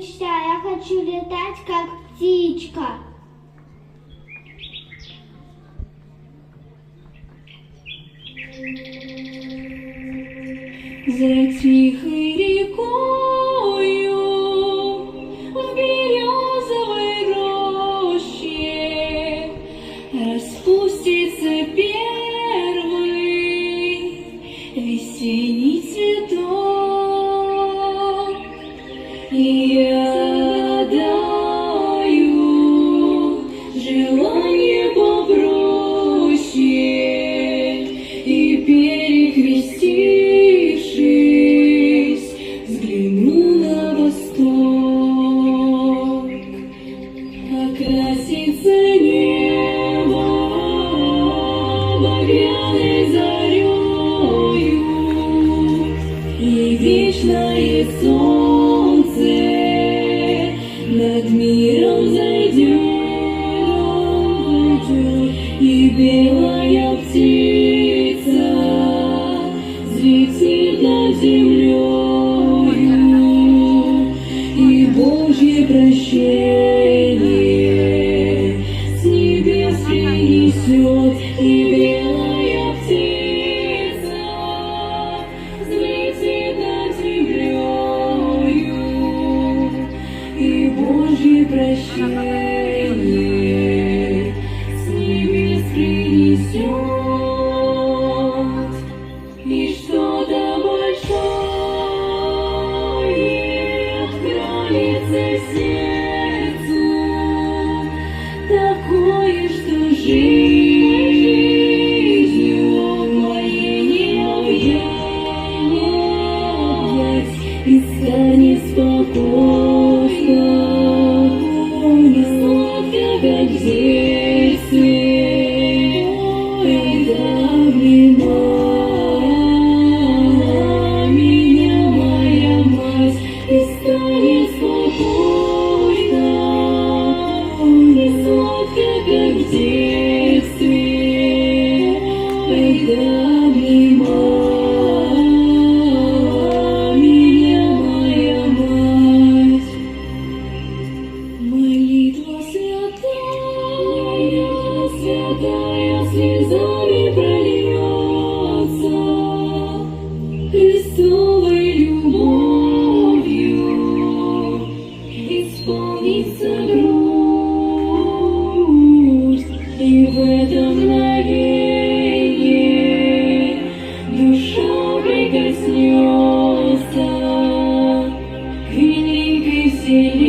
мечта, я хочу летать, как птичка. За тихой рекою в березовой роще распустится первый весенний цветок, и я даю желание попроще и перекрестившись, взгляну на восток. Окрасится небо багряной зарею, и вечное солнце над миром зайдет, и белая птица взлетит над землею, и Божье прощение с небес принесет, и белая птица взлетит над землею, и Божье прощение с небес принесет. И что-то большое откроется сердцу, такое, что жизнью моей не объять, и станет спокойно, не сладко, как в детстве, когда обнимала меня моя мать, и станет спокойно, не сладко, как в детстве, когда обнимала меня моя мать. Молитва святая, святая, слезами прольется, Христовой любовью исполнится грусть, и в это мгновенье душа прикоснется к великой вселенной.